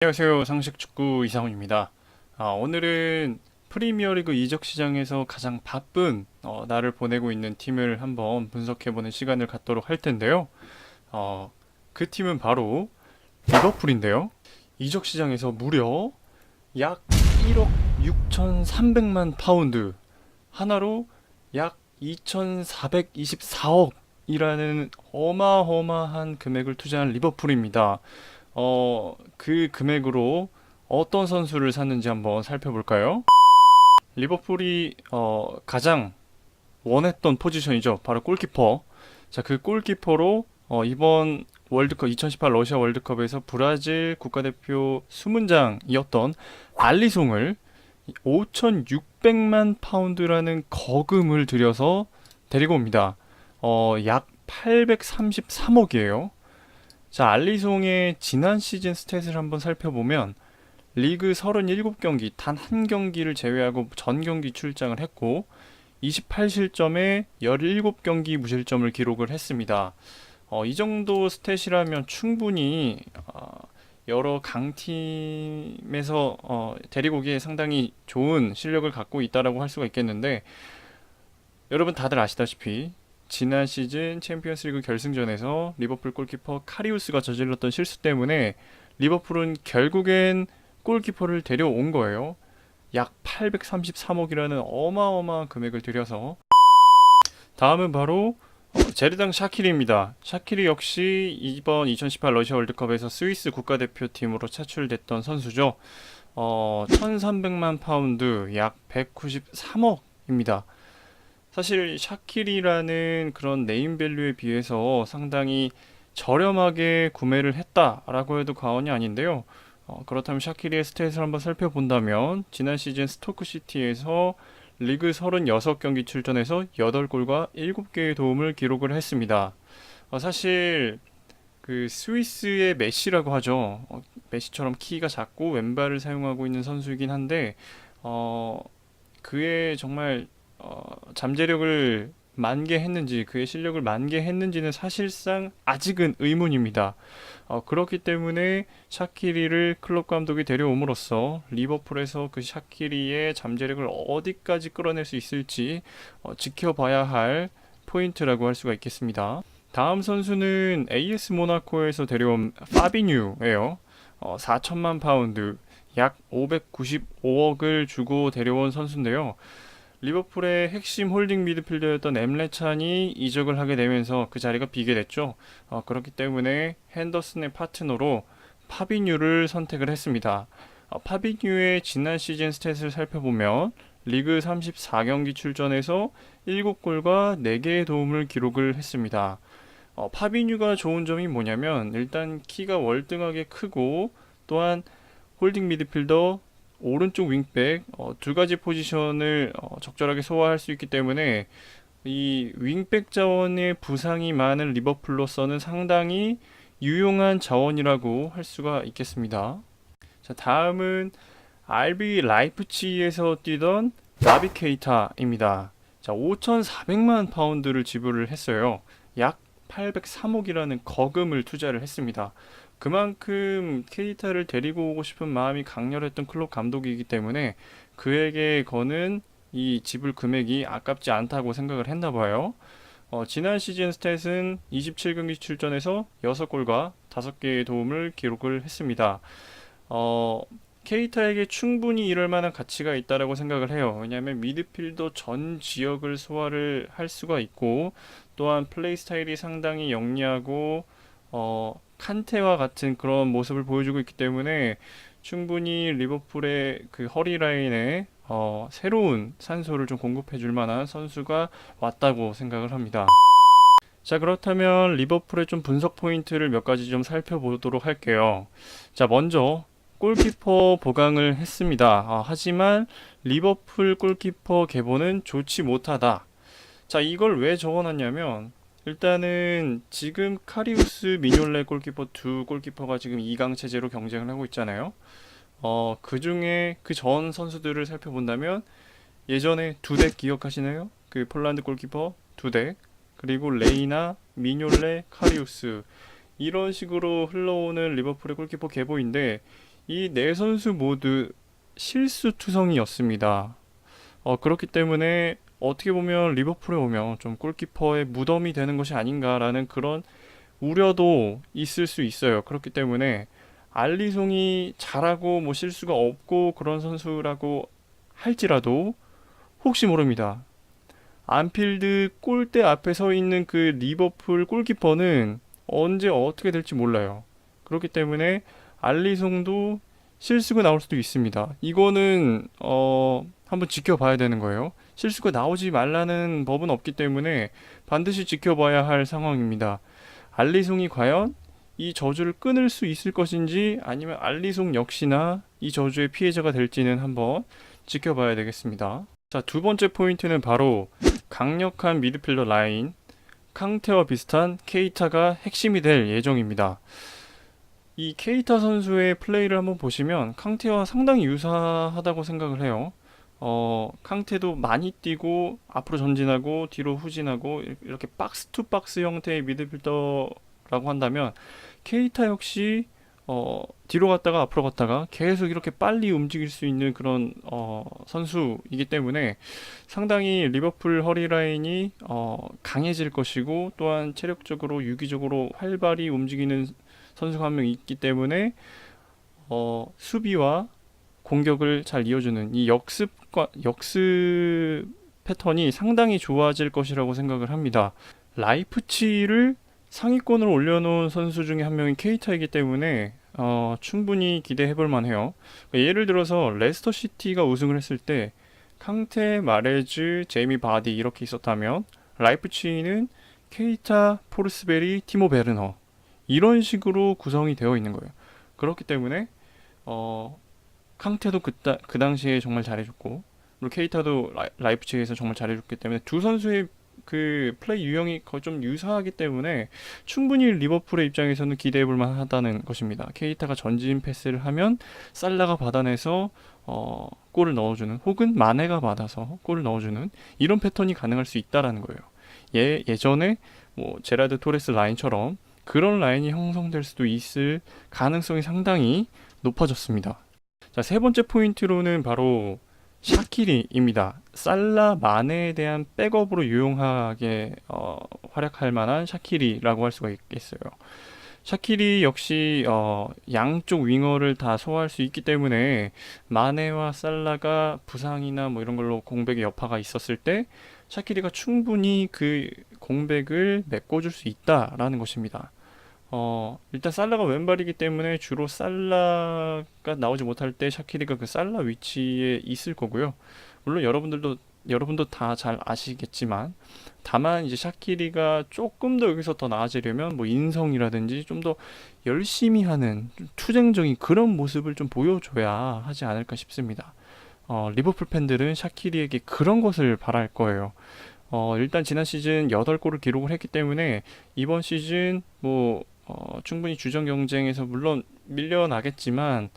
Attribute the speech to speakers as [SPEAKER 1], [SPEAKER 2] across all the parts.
[SPEAKER 1] 안녕하세요. 상식축구 이상훈입니다. 오늘은 프리미어리그 이적 시장에서 가장 바쁜 날을 보내고 있는 팀을 한번 분석해보는 시간을 갖도록 할 텐데요. 그 팀은 바로 리버풀인데요. 이적 시장에서 무려 약 1억 6,300만 파운드, 하나로 약 2,424억이라는 어마어마한 금액을 투자한 리버풀입니다. 그 금액으로 어떤 선수를 샀는지 한번 살펴볼까요? 리버풀이 가장 원했던 포지션이죠. 바로 골키퍼. 자, 그 골키퍼로 이번 월드컵 2018 러시아 월드컵에서 브라질 국가대표 수문장이었던 알리송을 5,600만 파운드라는 거금을 들여서 데리고 옵니다. 약 833억이에요. 자, 알리송의 지난 시즌 스탯을 한번 살펴보면 리그 37경기 단 한 경기를 제외하고 전 경기 출장을 했고 28실점에 17경기 무실점을 기록을 했습니다. 이 정도 스탯이라면 충분히 여러 강팀에서 데리고 오기에 상당히 좋은 실력을 갖고 있다라고 할 수가 있겠는데, 여러분 다들 아시다시피 지난 시즌 챔피언스리그 결승전에서 리버풀 골키퍼 카리우스가 저질렀던 실수 때문에 리버풀은 결국엔 골키퍼를 데려온 거예요. 약 833억이라는 어마어마한 금액을 들여서. 다음은 바로 제르당 샤키리입니다. 샤키리 역시 이번 2018 러시아 월드컵에서 스위스 국가대표팀으로 차출됐던 선수죠. 1300만 파운드, 약 193억입니다. 사실 샤키리라는 그런 네임밸류에 비해서 상당히 저렴하게 구매를 했다라고 해도 과언이 아닌데요. 그렇다면 샤키리의 스탯을 한번 살펴본다면 지난 시즌 스토크시티에서 리그 36경기 출전해서 8골과 7개의 도움을 기록을 했습니다. 사실 그 스위스의 메시라고 하죠. 메시처럼 키가 작고 왼발을 사용하고 있는 선수이긴 한데 그의 정말 잠재력을 만개했는지, 그의 실력을 만개했는지는 사실상 아직은 의문입니다. 그렇기 때문에 샤키리를 클럽 감독이 데려옴으로써 리버풀에서 그 샤키리의 잠재력을 어디까지 끌어낼 수 있을지 지켜봐야 할 포인트라고 할 수가 있겠습니다. 다음 선수는 AS 모나코에서 데려온 파비뉴예요. 4천만 파운드, 약 595억을 주고 데려온 선수인데요. 리버풀의 핵심 홀딩 미드필더였던 엠레찬이 이적을 하게 되면서 그 자리가 비게 됐죠. 그렇기 때문에 핸더슨의 파트너로 파비뉴를 선택을 했습니다. 파비뉴의 지난 시즌 스탯을 살펴보면 리그 34경기 출전해서 7골과 4개의 도움을 기록을 했습니다. 파비뉴가 좋은 점이 뭐냐면 일단 키가 월등하게 크고, 또한 홀딩 미드필더, 오른쪽 윙백 두 가지 포지션을 적절하게 소화할 수 있기 때문에 이 윙백 자원의 부상이 많은 리버풀로서는 상당히 유용한 자원이라고 할 수가 있겠습니다. 자, 다음은 RB 라이프치히에서 뛰던 나비 케이타입니다. 자, 5,400만 파운드를 지불을 했어요. 약 803억이라는 거금을 투자를 했습니다. 그만큼 케이타를 데리고 오고 싶은 마음이 강렬했던 클럽 감독이기 때문에 그에게 거는 이 지불 금액이 아깝지 않다고 생각을 했나 봐요. 지난 시즌 스탯은 27경기 출전해서 6골과 5개의 도움을 기록을 했습니다. 케이타에게 충분히 이럴 만한 가치가 있다라고 생각을 해요. 왜냐하면 미드필더 전 지역을 소화를 할 수가 있고, 또한 플레이 스타일이 상당히 영리하고 칸테와 같은 그런 모습을 보여주고 있기 때문에 충분히 리버풀의 그 허리 라인에 새로운 산소를 좀 공급해 줄 만한 선수가 왔다고 생각을 합니다. 자, 그렇다면 리버풀의 좀 분석 포인트를 몇 가지 좀 살펴보도록 할게요. 자, 먼저 골키퍼 보강을 했습니다. 하지만 리버풀 골키퍼 계보는 좋지 못하다. 자, 이걸 왜 적어놨냐면 일단은 지금 카리우스, 미뇰레 골키퍼 두 골키퍼가 지금 2강 체제로 경쟁을 하고 있잖아요. 그 중에 그 전 선수들을 살펴본다면 예전에 두덱 기억하시나요? 그 폴란드 골키퍼 두덱, 그리고 레이나, 미뇰레, 카리우스, 이런 식으로 흘러오는 리버풀의 골키퍼 계보인데 이 네 선수 모두 실수투성이었습니다. 그렇기 때문에 어떻게 보면 리버풀에 오면 좀 골키퍼의 무덤이 되는 것이 아닌가라는 그런 우려도 있을 수 있어요. 그렇기 때문에 알리송이 잘하고 뭐 실수가 없고 그런 선수라고 할지라도 혹시 모릅니다. 안필드 골대 앞에 서 있는 그 리버풀 골키퍼는 언제 어떻게 될지 몰라요. 그렇기 때문에 알리송도 실수가 나올 수도 있습니다. 이거는 한번 지켜봐야 되는 거예요. 실수가 나오지 말라는 법은 없기 때문에 반드시 지켜봐야 할 상황입니다. 알리송이 과연 이 저주를 끊을 수 있을 것인지 아니면 알리송 역시나 이 저주의 피해자가 될지는 한번 지켜봐야 되겠습니다. 자, 두 번째 포인트는 바로 강력한 미드필더 라인, 캉테와 비슷한 케이타가 핵심이 될 예정입니다. 이 케이타 선수의 플레이를 한번 보시면 캉테와 상당히 유사하다고 생각을 해요. 캉테도 많이 뛰고 앞으로 전진하고 뒤로 후진하고 이렇게 박스 투 박스 형태의 미드필더라고 한다면 케이타 역시 뒤로 갔다가 앞으로 갔다가 계속 이렇게 빨리 움직일 수 있는 그런 선수이기 때문에 상당히 리버풀 허리라인이 강해질 것이고 또한 체력적으로 유기적으로 활발히 움직이는 선수가 한 명 있기 때문에 수비와 공격을 잘 이어주는 이 역습 패턴이 상당히 좋아질 것이라고 생각을 합니다. 라이프치히를 상위권으로 올려놓은 선수 중에 한 명인 케이타이기 때문에 충분히 기대해볼 만해요. 예를 들어서 레스터 시티가 우승을 했을 때 캉테, 마레즈, 제이미 바디 이렇게 있었다면 라이프치히는 케이타, 포르스베리, 티모 베르너 이런 식으로 구성이 되어 있는 거예요. 그렇기 때문에 캉테도 그 당시에 정말 잘해줬고 그리고 케이타도 라이프치히에서 정말 잘해줬기 때문에 두 선수의 그 플레이 유형이 거의 좀 유사하기 때문에 충분히 리버풀의 입장에서는 기대해볼 만하다는 것입니다. 케이타가 전진 패스를 하면 살라가 받아내서 골을 넣어주는 혹은 마네가 받아서 골을 넣어주는 이런 패턴이 가능할 수 있다라는 거예요. 예전에 뭐 제라드 토레스 라인처럼 그런 라인이 형성될 수도 있을 가능성이 상당히 높아졌습니다. 자, 세 번째 포인트로는 바로 샤키리입니다. 살라 마네에 대한 백업으로 유용하게 활약할 만한 샤키리라고 할 수가 있겠어요. 샤키리 역시 양쪽 윙어를 다 소화할 수 있기 때문에 마네와 살라가 부상이나 뭐 이런 걸로 공백의 여파가 있었을 때 샤키리가 충분히 그 공백을 메꿔줄 수 있다라는 것입니다. 일단 살라가 왼발이기 때문에 주로 살라가 나오지 못할 때 샤키리가 그 살라 위치에 있을 거고요. 물론 여러분도 다 잘 아시겠지만 다만 이제 샤키리가 조금 더 여기서 더 나아지려면 뭐 인성이라든지 좀 더 열심히 하는 좀 투쟁적인 그런 모습을 좀 보여줘야 하지 않을까 싶습니다. 리버풀 팬들은 샤키리에게 그런 것을 바랄 거예요. 일단 지난 시즌 8골을 기록을 했기 때문에 이번 시즌 뭐 충분히 주전 경쟁에서 물론 밀려나겠지만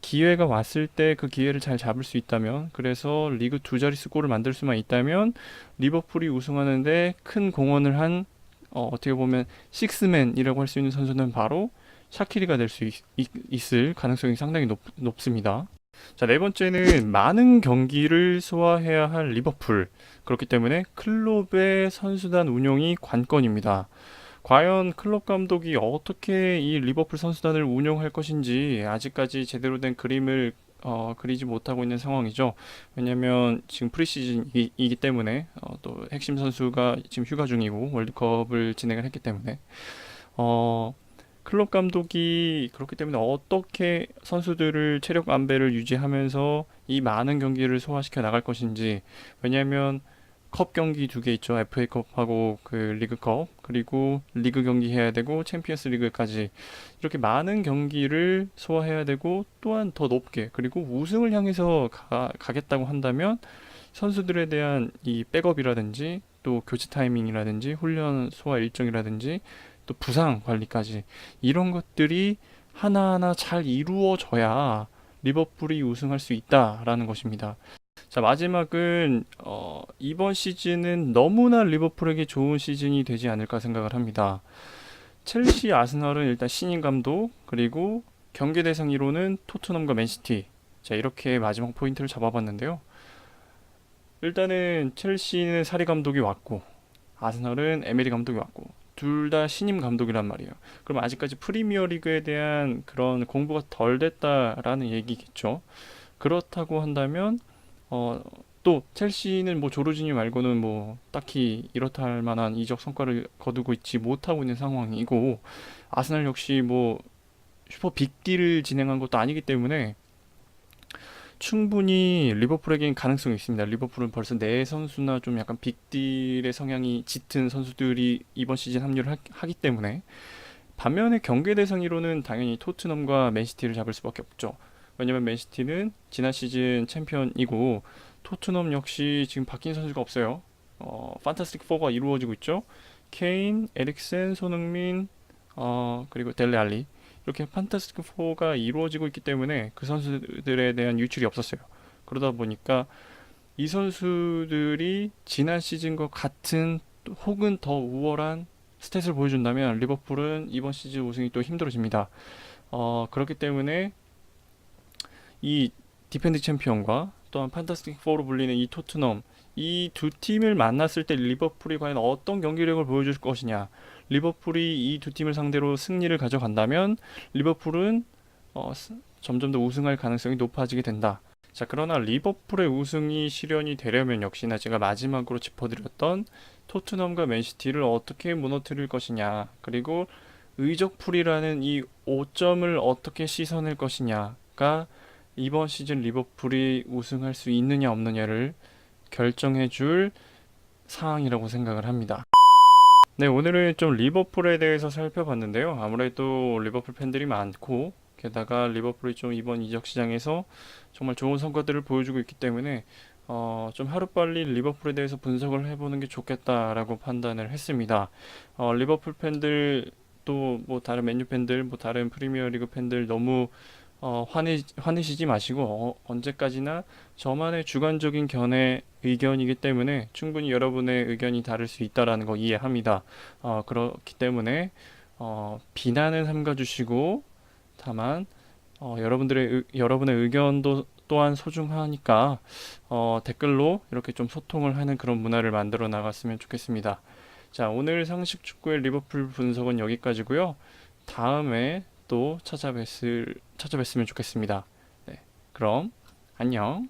[SPEAKER 1] 기회가 왔을 때 그 기회를 잘 잡을 수 있다면 그래서 리그 두 자릿수 골을 만들 수만 있다면 리버풀이 우승하는데 큰 공헌을 한 어떻게 보면 식스맨이라고 할 수 있는 선수는 바로 샤키리가 될 수 있을 가능성이 상당히 높습니다. 자, 네 번째는 많은 경기를 소화해야 할 리버풀. 그렇기 때문에 클롭의 선수단 운영이 관건입니다. 과연 클롭 감독이 어떻게 이 리버풀 선수단을 운영할 것인지 아직까지 제대로 된 그림을 그리지 못하고 있는 상황이죠. 왜냐면 지금 프리시즌이기 때문에 또 핵심 선수가 지금 휴가 중이고 월드컵을 진행을 했기 때문에 클롭 감독이 그렇기 때문에 어떻게 선수들을 체력 안배를 유지하면서 이 많은 경기를 소화시켜 나갈 것인지 왜냐면 컵 경기 두 개 있죠. FA컵하고 그 리그컵 그리고 리그 경기 해야 되고 챔피언스 리그까지 이렇게 많은 경기를 소화해야 되고 또한 더 높게 그리고 우승을 향해서 가겠다고 한다면 선수들에 대한 이 백업이라든지 또 교체 타이밍이라든지 훈련 소화 일정이라든지 또 부상 관리까지 이런 것들이 하나하나 잘 이루어져야 리버풀이 우승할 수 있다라는 것입니다. 자, 마지막은 이번 시즌은 너무나 리버풀에게 좋은 시즌이 되지 않을까 생각을 합니다. 첼시, 아스널은 일단 신인 감독 그리고 경계 대상 1호는 토트넘과 맨시티. 자, 이렇게 마지막 포인트를 잡아봤는데요. 일단은 첼시는 사리 감독이 왔고 아스널은 에메리 감독이 왔고 둘 다 신임 감독이란 말이에요. 그럼 아직까지 프리미어리그에 대한 그런 공부가 덜 됐다라는 얘기겠죠. 그렇다고 한다면 또 첼시는 뭐 조르지니 말고는 뭐 딱히 이렇다 할 만한 이적 성과를 거두고 있지 못하고 있는 상황이고 아스날 역시 뭐 슈퍼 빅딜을 진행한 것도 아니기 때문에 충분히 리버풀에겐 가능성이 있습니다. 리버풀은 벌써 네 선수나 좀 약간 빅딜의 성향이 짙은 선수들이 이번 시즌 합류를 하기 때문에 반면에 경계 대상 1호는 당연히 토트넘과 맨시티를 잡을 수밖에 없죠. 왜냐면 맨시티는 지난 시즌 챔피언이고 토트넘 역시 지금 바뀐 선수가 없어요. 판타스틱 4가 이루어지고 있죠. 케인, 에릭센, 손흥민, 그리고 델레 알리 이렇게 판타스틱 4가 이루어지고 있기 때문에 그 선수들에 대한 유출이 없었어요. 그러다 보니까 이 선수들이 지난 시즌과 같은 혹은 더 우월한 스탯을 보여준다면 리버풀은 이번 시즌 우승이 또 힘들어집니다. 그렇기 때문에 이 디펜드 챔피언과 또한 판타스틱 4로 불리는 이 토트넘 이 두 팀을 만났을 때 리버풀이 과연 어떤 경기력을 보여줄 것이냐. 리버풀이 이 두 팀을 상대로 승리를 가져간다면 리버풀은 점점 더 우승할 가능성이 높아지게 된다. 자, 그러나 리버풀의 우승이 실현이 되려면 역시나 제가 마지막으로 짚어드렸던 토트넘과 맨시티를 어떻게 무너뜨릴 것이냐, 그리고 의적풀이라는 이 5점을 어떻게 씻어낼 것이냐가 이번 시즌 리버풀이 우승할 수 있느냐 없느냐를 결정해줄 상황이라고 생각을 합니다. 네, 오늘은 좀 리버풀에 대해서 살펴봤는데요. 아무래도 리버풀 팬들이 많고 게다가 리버풀이 좀 이번 이적 시장에서 정말 좋은 성과들을 보여주고 있기 때문에 좀 하루빨리 리버풀에 대해서 분석을 해보는 게 좋겠다라고 판단을 했습니다. 리버풀 팬들 또 뭐 다른 맨유 팬들, 뭐 다른 프리미어리그 팬들 너무 화내시지 마시고 언제까지나 저만의 주관적인 의견이기 때문에 충분히 여러분의 의견이 다를 수 있다라는 거 이해합니다. 그렇기 때문에 비난은 삼가주시고 다만 여러분의 의견도 또한 소중하니까 댓글로 이렇게 좀 소통을 하는 그런 문화를 만들어 나갔으면 좋겠습니다. 자, 오늘 상식 축구의 리버풀 분석은 여기까지고요. 다음에 또 찾아뵀으면 좋겠습니다. 네, 그럼 안녕.